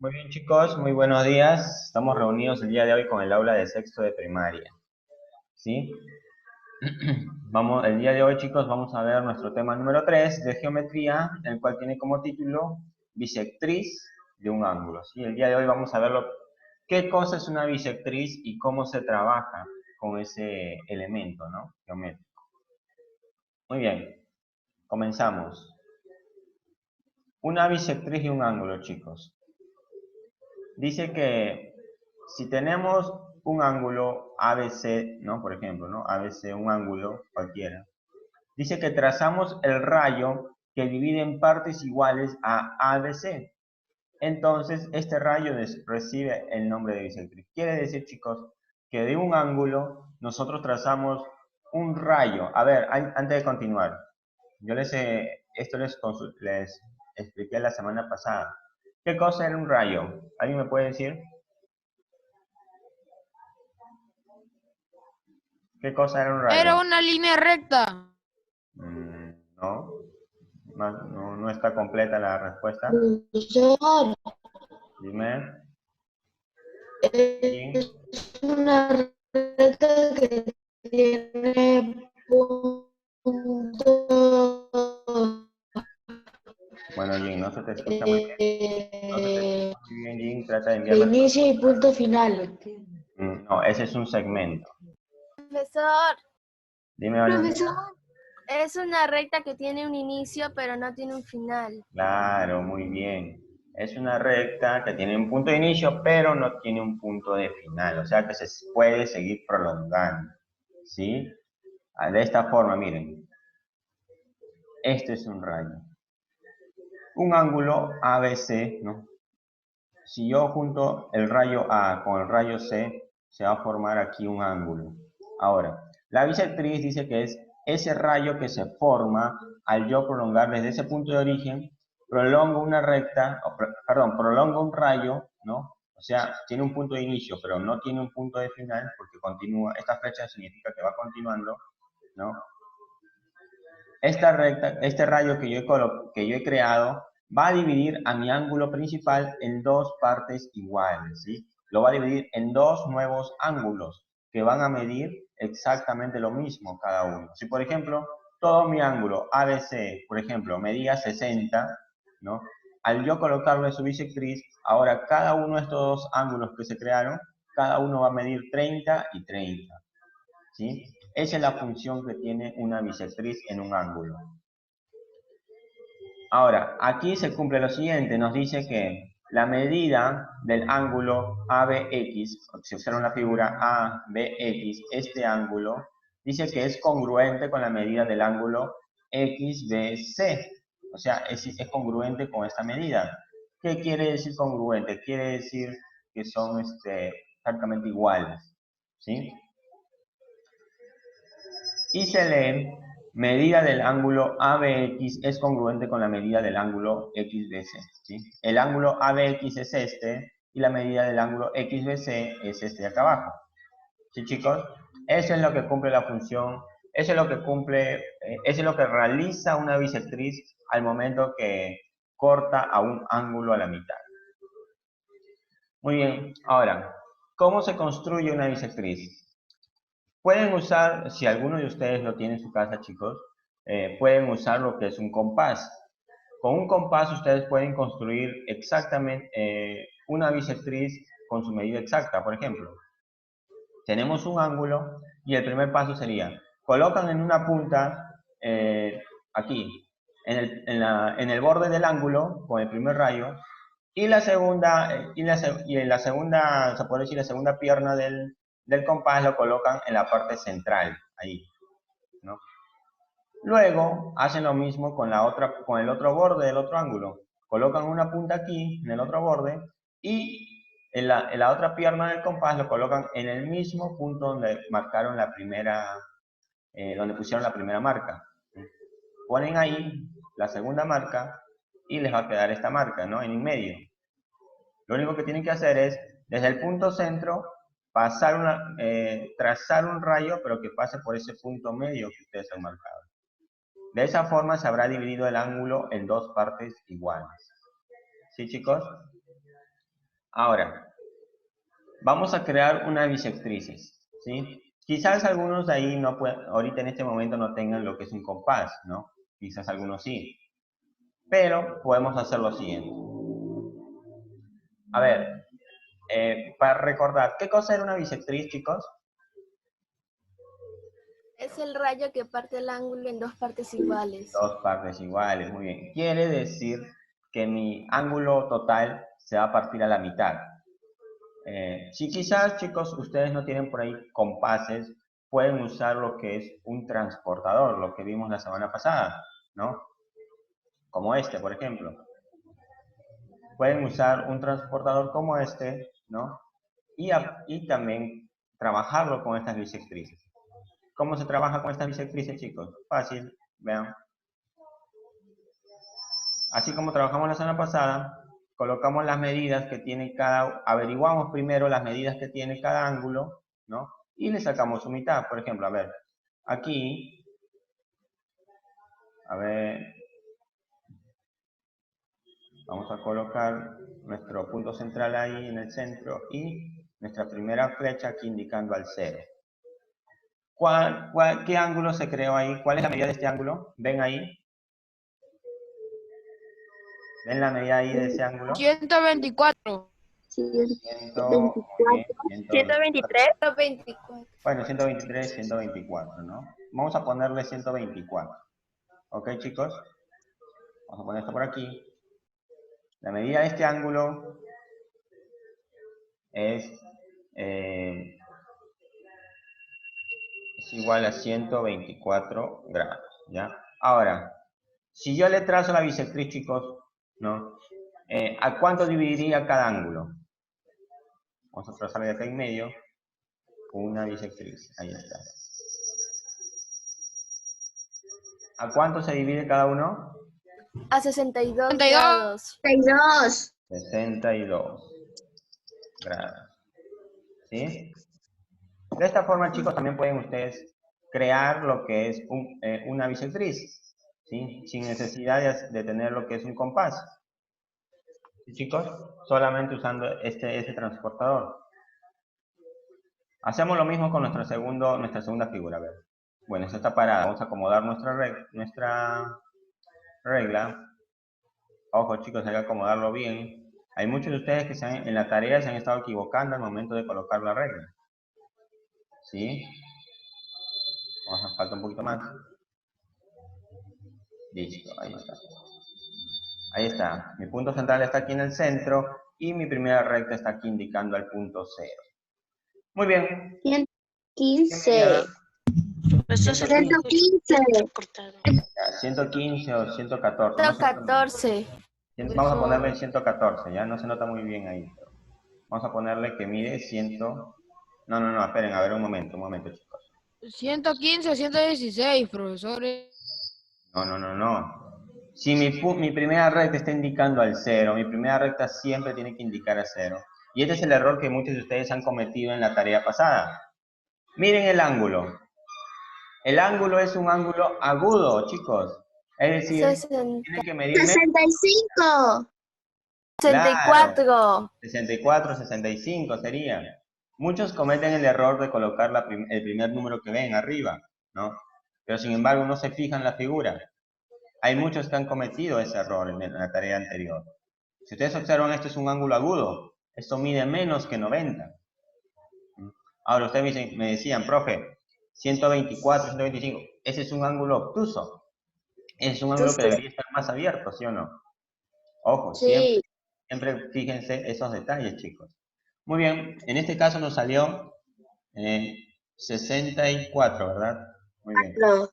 Muy bien, chicos, muy buenos días. Estamos reunidos el día de hoy con el aula de sexto de primaria. ¿Sí? El día de hoy, chicos, vamos a ver nuestro tema número 3 de geometría, el cual tiene como título bisectriz de un ángulo. ¿Sí? El día de hoy vamos a ver qué cosa es una bisectriz y cómo se trabaja con ese elemento, ¿no? Geométrico. Muy bien, comenzamos. Una bisectriz de un ángulo, chicos. Dice que si tenemos un ángulo ABC, ¿no? Por ejemplo, ¿no? ABC, un ángulo cualquiera. Dice que trazamos el rayo que divide en partes iguales a ABC. Entonces, este rayo recibe el nombre de bisectriz. Quiere decir, chicos, que de un ángulo nosotros trazamos un rayo. A ver, antes de continuar, yo esto les expliqué la semana pasada. ¿Qué cosa era un rayo? ¿Alguien me puede decir? ¿Qué cosa era un rayo? Era una línea recta. No, no está completa la respuesta. Profesor, Dime. es una recta que tiene puntos Bueno, Jin, no se te escucha muy bien. No se te escucha muy bien, Jin. Trata de de enviarme. inicio y punto final. No, ese es un segmento. Profesor, Dime, Valentina. es una recta que tiene un inicio pero no tiene un final. Claro, muy bien. Es una recta que tiene un punto de inicio, pero no tiene un punto de final. O sea que se puede seguir prolongando. ¿Sí? De esta forma, miren. Este es un rayo. Un ángulo ABC, ¿no? Si yo junto el rayo A con el rayo C, se va a formar aquí un ángulo. Ahora, la bisectriz dice que es ese rayo que se forma al yo prolongar desde ese punto de origen, prolongo una recta, prolongo un rayo, ¿no? O sea, tiene un punto de inicio, pero no tiene un punto de final, porque continúa, esta flecha significa que va continuando, ¿no? Esta recta, este rayo que yo he creado va a dividir a mi ángulo principal en dos partes iguales, ¿sí? Lo va a dividir en dos nuevos ángulos que van a medir exactamente lo mismo cada uno. Si, por ejemplo, todo mi ángulo ABC, por ejemplo, medía 60, ¿no? Al yo colocarlo en su bisectriz, ahora cada uno de estos dos ángulos que se crearon, cada uno va a medir 30 y 30. ¿Sí? Esa es la función que tiene una bisectriz en un ángulo. Ahora, aquí se cumple lo siguiente, nos dice que la medida del ángulo ABX, si observan la figura ABX, este ángulo, dice que es congruente con la medida del ángulo XBC. O sea, es congruente con esta medida. ¿Qué quiere decir congruente? Quiere decir que son prácticamente iguales. ¿Sí? Y se lee, medida del ángulo ABX es congruente con la medida del ángulo XBC. ¿Sí? El ángulo ABX es este y la medida del ángulo XBC es este de acá abajo. ¿Sí, chicos? Eso es lo que cumple la función, eso es lo que cumple, eso es lo que realiza una bisectriz al momento que corta a un ángulo a la mitad. Muy bien, ahora, ¿cómo se construye una bisectriz? Pueden usar, si alguno de ustedes lo tiene en su casa, chicos, pueden usar lo que es un compás. Con un compás ustedes pueden construir exactamente una bisectriz con su medida exacta. Por ejemplo, tenemos un ángulo y el primer paso sería, colocan en una punta, aquí, en el borde del ángulo, con el primer rayo, y la segunda, en la segunda, se puede decir, la segunda pierna del compás lo colocan en la parte central, ahí, ¿no? Luego, hacen lo mismo con el otro borde del otro ángulo. Colocan una punta aquí, en el otro borde, y en la otra pierna del compás lo colocan en el mismo punto donde marcaron la primera, donde pusieron la primera marca. Ponen ahí la segunda marca y les va a quedar esta marca, ¿no? En medio. Lo único que tienen que hacer es, desde el punto centro, trazar un rayo, pero que pase por ese punto medio que ustedes han marcado. De esa forma se habrá dividido el ángulo en dos partes iguales. ¿Sí, chicos? Ahora, vamos a crear una bisectrices, ¿sí? Quizás algunos de ahí no pueden, ahorita en este momento no tengan lo que es un compás, ¿no? Quizás algunos sí. Pero podemos hacer lo siguiente. A ver, para recordar, ¿qué cosa era una bisectriz, chicos? Es el rayo que parte el ángulo en dos partes iguales. Dos partes iguales, muy bien. Quiere decir que mi ángulo total se va a partir a la mitad. Si quizás, chicos, ustedes no tienen por ahí compases, pueden usar lo que es un transportador, lo que vimos la semana pasada, ¿no? Como este, por ejemplo. Pueden usar un transportador como este, ¿no? Y también trabajarlo con estas bisectrices. ¿Cómo se trabaja con estas bisectrices, chicos? Fácil, vean. Así como trabajamos la semana pasada, colocamos las medidas que tiene averiguamos primero las medidas que tiene cada ángulo, ¿no? Y le sacamos su mitad. Por ejemplo, a ver, aquí, a ver, vamos a colocar nuestro punto central ahí en el centro y nuestra primera flecha aquí indicando al 0. ¿Qué ángulo se creó ahí? ¿Cuál es la medida de este ángulo? ¿Ven ahí? ¿Ven la medida ahí de ese ángulo? 124. 123 o 24. Bueno, 123, 124, ¿no? Vamos a ponerle 124. ¿Ok, chicos? Vamos a poner esto por aquí. La medida de este ángulo es igual a 124 grados, ¿ya? Ahora, si yo le trazo la bisectriz, chicos, ¿no? ¿A cuánto dividiría cada ángulo? Vamos a trazarle de acá en medio una bisectriz. Ahí está. ¿A cuánto se divide cada uno? A 62 62. grados. 62 grados. ¿Sí? De esta forma, chicos, también pueden ustedes crear lo que es una bisectriz, ¿sí? Sin necesidad de tener lo que es un compás. ¿Sí, chicos? Solamente usando este transportador. Hacemos lo mismo con nuestra segunda figura. A ver. Bueno, esta está parada. Vamos a acomodar nuestra regla. Ojo, chicos, hay que acomodarlo bien. Hay muchos de ustedes que en la tarea se han estado equivocando al momento de colocar la regla. ¿Sí? Falta un poquito más. Listo, ahí está. Ahí está. Mi punto central está aquí en el centro y mi primera recta está aquí indicando el punto 0. Muy bien. 115. 115. 115 o 114. No sé. 114. Vamos a ponerle 114, ya no se nota muy bien ahí. Vamos a ponerle que mide 100. No, esperen, a ver un momento, chicos. 115 o 116, profesores. No. Si mi primera recta está indicando al 0, mi primera recta siempre tiene que indicar a 0. Y este es el error que muchos de ustedes han cometido en la tarea pasada. Miren el ángulo. El ángulo es un ángulo agudo, chicos. Es decir, 60. tiene que medirme 65. 64. 64, 65 sería. Muchos cometen el error de colocar el primer número que ven arriba, ¿no? Pero sin embargo no se fijan en la figura. Hay muchos que han cometido ese error en la tarea anterior. Si ustedes observan, esto es un ángulo agudo. Esto mide menos que 90. Ahora ustedes me decían, profe, 124, 125. Ese es un ángulo obtuso. Es un ángulo que debería estar más abierto, ¿sí o no? Ojo, Sí. siempre fíjense esos detalles, chicos. Muy bien, en este caso nos salió 64, ¿verdad? Muy bien. No.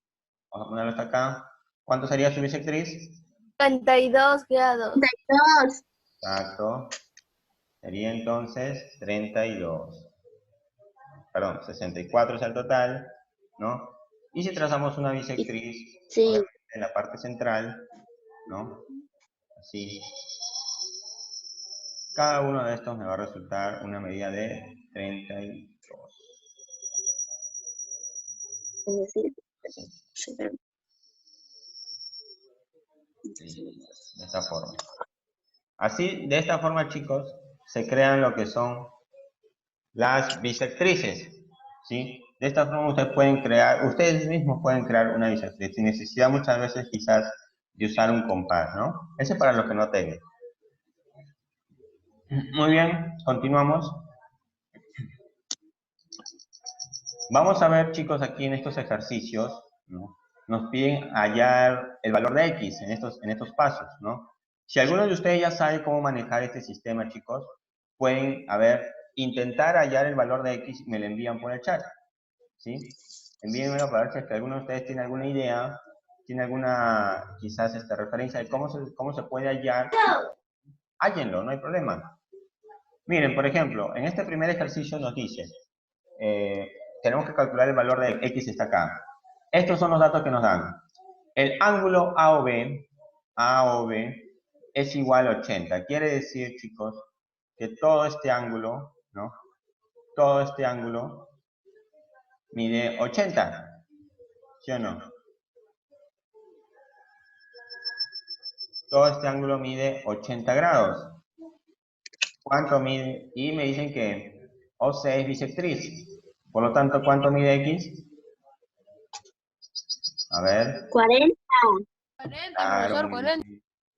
Vamos a ponerlo hasta acá. ¿Cuánto sería su bisectriz? 32 grados. 2. Exacto. Sería entonces 32. Perdón, 64 es el total, ¿no? Y si trazamos una bisectriz, Sí. en la parte central, ¿no? Así. Cada uno de estos me va a resultar una medida de 32. Es decir, Así, de esta forma. Así, de esta forma, chicos, se crean lo que son las bisectrices, ¿sí? De esta forma ustedes mismos pueden crear una bisectriz sin necesidad muchas veces quizás de usar un compás, ¿no? Eso es para los que no tengan. Muy bien, continuamos. Vamos a ver, chicos, aquí en estos ejercicios, ¿no? Nos piden hallar el valor de X en estos pasos, ¿no? Si alguno de ustedes ya sabe cómo manejar este sistema, chicos, pueden, intentar hallar el valor de X y me lo envían por el chat, ¿sí? Envíenmelo para ver si es que alguno de ustedes tiene alguna idea, tiene alguna, quizás, referencia de cómo se puede hallar. Hállenlo, no hay problema. Miren, por ejemplo, en este primer ejercicio nos dice, tenemos que calcular el valor de X está acá. Estos son los datos que nos dan. El ángulo AOB es igual a 80. Quiere decir, chicos, que todo este ángulo, ¿no? Todo este ángulo mide 80. ¿Sí o no? Todo este ángulo mide 80 grados. ¿Cuánto mide? Y me dicen que OC es bisectriz. Por lo tanto, ¿cuánto mide X? A ver. 40. 40, Claro, profesor, 40.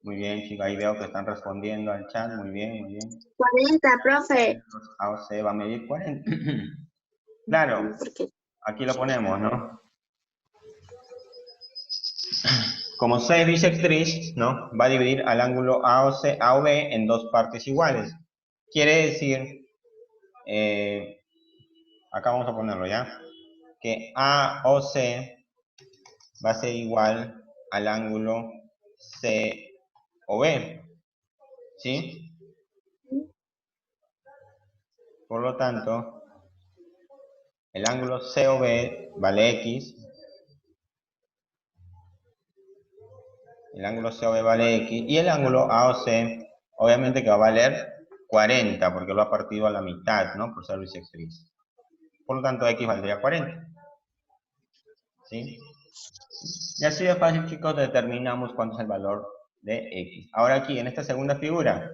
muy bien, chicos. Ahí veo que están respondiendo al chat. Muy bien, muy bien. 40, profe. AOC va a medir 40. Claro, aquí lo ponemos, ¿no? Como C es bisectriz, ¿no? Va a dividir al ángulo AOB en dos partes iguales. Quiere decir, acá vamos a ponerlo ya, que AOC va a ser igual al ángulo COB, ¿sí? Por lo tanto, el ángulo COB vale X. El ángulo COB vale X. Y el ángulo AOC, obviamente que va a valer 40, porque lo ha partido a la mitad, ¿no? Por ser bisectriz. Por lo tanto, X valdría 40. ¿Sí? Y así de fácil, chicos, determinamos cuánto es el valor de X. Ahora aquí, en esta segunda figura,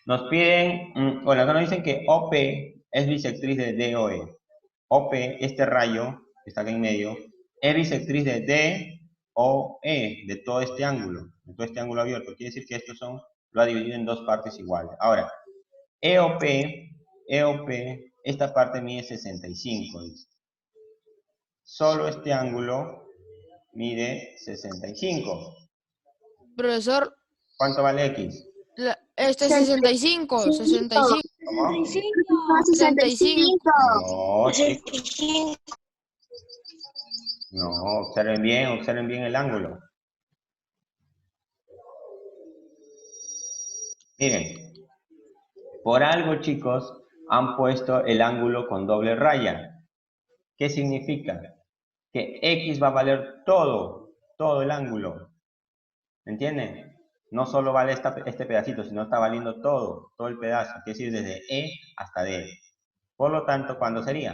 nos piden, bueno, acá nos dicen que OP es bisectriz de DOE. OP, este rayo que está acá en medio, es bisectriz de DOE, de todo este ángulo abierto. Quiere decir que estos lo ha dividido en dos partes iguales. Ahora, EOP, esta parte mide 65, dice. Solo este ángulo mide 65. Profesor, ¿Cuánto vale X? 65, 65. ¿Cómo? 65. No, chicos. No, observen bien el ángulo. Miren, por algo, chicos, han puesto el ángulo con doble raya. ¿Qué significa? Que X va a valer todo el ángulo. ¿Me entienden? No solo vale este pedacito, sino está valiendo todo el pedazo. Quiere decir desde E hasta D. Por lo tanto, ¿cuándo sería?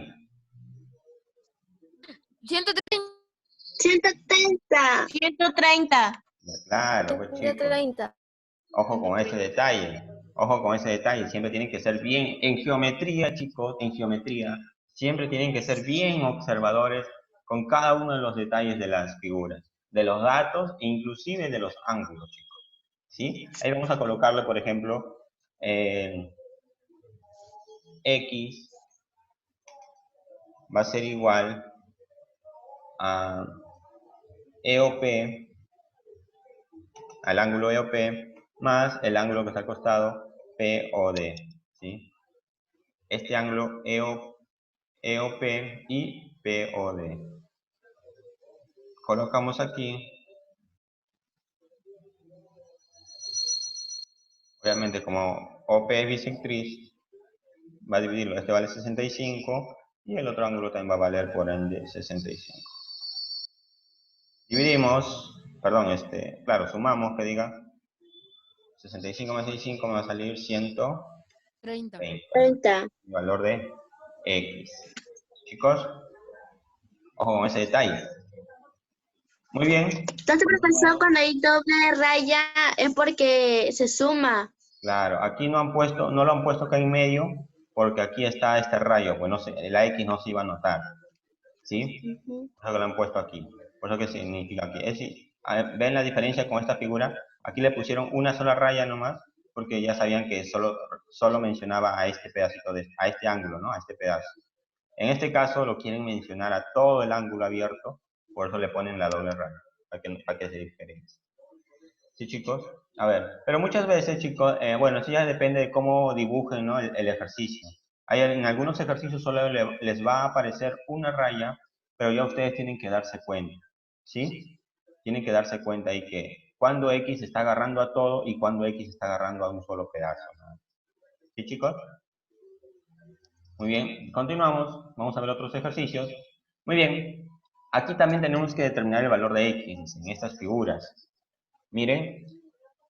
130. 130. 130. Claro, pues chicos. 130. Ojo con ese detalle. Ojo con ese detalle. Siempre tienen que ser bien, en geometría, chicos, en geometría, siempre tienen que ser bien observadores con cada uno de los detalles de las figuras, de los datos e inclusive de los ángulos, chicos. ¿Sí? Ahí vamos a colocarle, por ejemplo, X va a ser igual a EOP, al ángulo EOP, más el ángulo que está al costado, POD, ¿sí? Este ángulo EOP y POD. Colocamos aquí. Obviamente, como OP es bisectriz, va a dividirlo. Este vale 65 y el otro ángulo también va a valer por ende 65. Dividimos, perdón, claro, sumamos, que diga 65 más 65 me va a salir 130. 30. El valor de X. Chicos, ojo con ese detalle. Muy bien. Entonces, profesor, cuando hay doble raya es porque se suma. Claro, aquí no lo han puesto acá en medio, porque aquí está este rayo, pues no sé, la X no se iba a notar, ¿sí? Ujú. Por eso que lo han puesto aquí. Por eso que significa aquí. ¿Ven la diferencia con esta figura? Aquí le pusieron una sola raya nomás, porque ya sabían que solo mencionaba a este pedacito, a este ángulo, ¿no? A este pedazo. En este caso lo quieren mencionar a todo el ángulo abierto, por eso le ponen la doble raya, para que se diferencie. ¿Sí, chicos? A ver, pero muchas veces, chicos, bueno, eso ya depende de cómo dibujen, ¿no? el ejercicio. En algunos ejercicios solo les va a aparecer una raya, pero ya ustedes tienen que darse cuenta, ¿sí? Tienen que darse cuenta ahí que cuando X está agarrando a todo y cuando X está agarrando a un solo pedazo, ¿no? ¿Sí, chicos? Muy bien, continuamos. Vamos a ver otros ejercicios. Muy bien, aquí también tenemos que determinar el valor de X en estas figuras. Miren,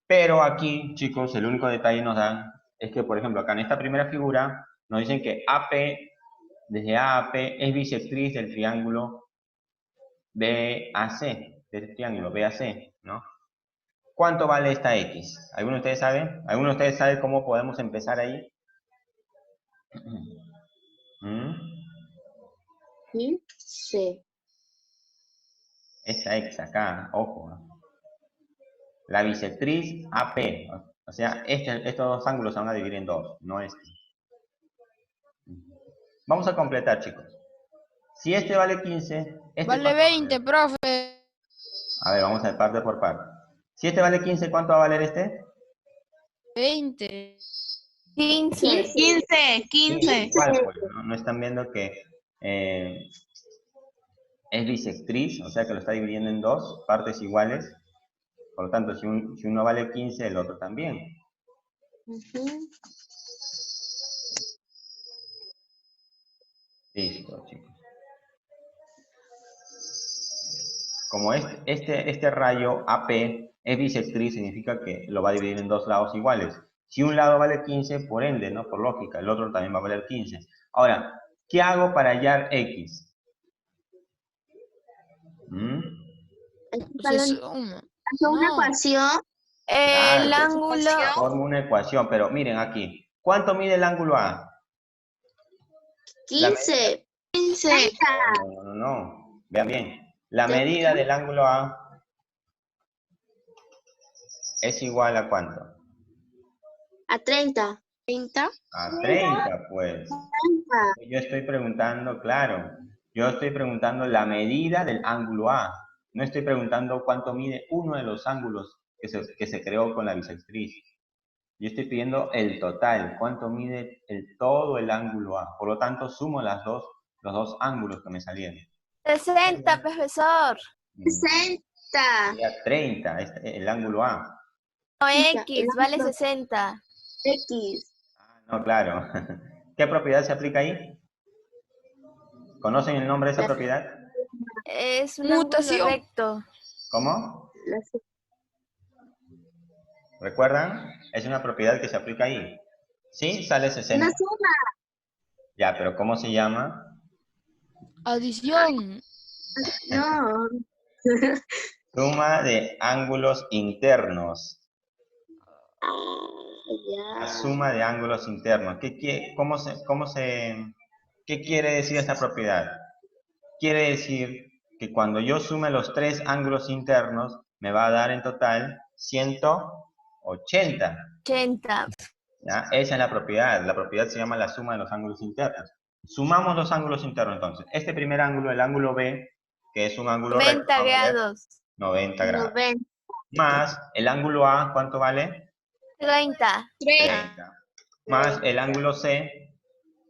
pero aquí, chicos, el único detalle nos dan es que, por ejemplo, acá en esta primera figura nos dicen que AP, desde A a P, es bisectriz del triángulo BAC, de este triángulo BAC, ¿no? ¿Cuánto vale esta X? ¿Alguno de ustedes sabe? ¿Alguno de ustedes sabe cómo podemos empezar ahí? ¿Mm? Sí. Esta X acá, ojo, ¿no? La bisectriz AP, o sea, estos dos ángulos se van a dividir en dos, no este. Vamos a completar, chicos. Si este vale 15, este Vale ¿cuánto va a 20, valer? profe. A ver, vamos a ver parte por parte. Si este vale 15, ¿cuánto va a valer este? 20. 15. 15. Igual, pues, ¿no? No están viendo que es bisectriz, o sea que lo está dividiendo en dos partes iguales. Por lo tanto, si uno vale 15, el otro también. Ujú. Listo, chicos. Como este rayo AP es bisectriz, significa que lo va a dividir en dos lados iguales. Si un lado vale 15, por ende, ¿no? Por lógica, el otro también va a valer 15. Ahora, ¿qué hago para hallar X? ¿Mm? Pues es uno. Hace una No. ecuación. El Claro, ángulo forma una ecuación, pero miren aquí. ¿Cuánto mide el ángulo A? La medida. 15. 30. No. Vean bien. La medida del ángulo A es igual a ¿cuánto? A 30. 30. A 30, pues. Yo estoy preguntando, claro, yo estoy preguntando la medida del ángulo A. No estoy preguntando cuánto mide uno de los ángulos que se creó con la bisectriz. Yo estoy pidiendo el total, cuánto mide todo el ángulo A. Por lo tanto, sumo los dos ángulos que me salieron. 60, profesor. 60. Sería 30, el ángulo A. No, El X, vale ángulo 60. X. No, claro. ¿Qué propiedad se aplica ahí? ¿Conocen el nombre de esa La- propiedad? Es un ángulo Mutación. recto. ¿Cómo? la- ¿Recuerdan? Es una propiedad que se aplica ahí. ¿Sí? Sale 60. Una suma. Ya, pero ¿cómo se llama? Adición. No. Suma de ángulos internos. La Ya. suma de ángulos internos. ¿Qué quiere decir esta propiedad? Quiere decir que cuando yo sume los tres ángulos internos, me va a dar en total 180. 80. ¿Ya? Esa es la propiedad. La propiedad se llama la suma de los ángulos internos. Sumamos los ángulos internos entonces. Este primer ángulo, el ángulo B, que es un ángulo recto, 90 vamos a ver, grados. 90 grados. 90. Más el ángulo A, ¿cuánto vale? 30. 30. Más el ángulo C,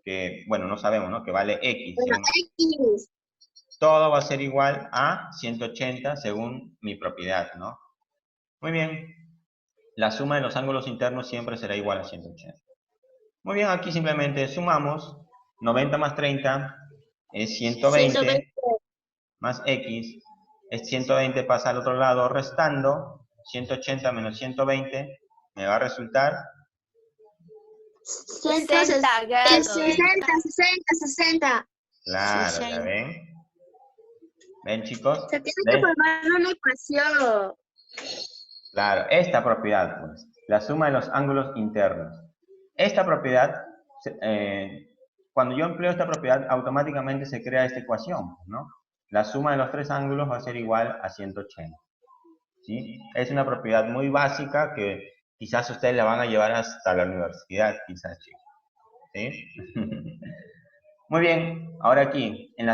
que, bueno, no sabemos, ¿no? Que vale X. Bueno, X. Todo va a ser igual a 180 según mi propiedad, ¿no? Muy bien. La suma de los ángulos internos siempre será igual a 180. Muy bien, aquí simplemente sumamos. 90 más 30 es 120, 120. más X es 120, pasa al otro lado restando. 180 menos 120 me va a resultar 60 grados. 60. Claro, ¿ya ven? ¿Ven, chicos? Se tiene que ¿Ven? formar una ecuación. Claro, esta propiedad, pues. la suma de los ángulos internos. Esta propiedad, cuando yo empleo esta propiedad, automáticamente se crea esta ecuación, ¿no? La suma de los tres ángulos va a ser igual a 180. ¿Sí? Es una propiedad muy básica que quizás ustedes la van a llevar hasta la universidad, quizás, chicos. ¿Sí? Muy bien, ahora aquí, en la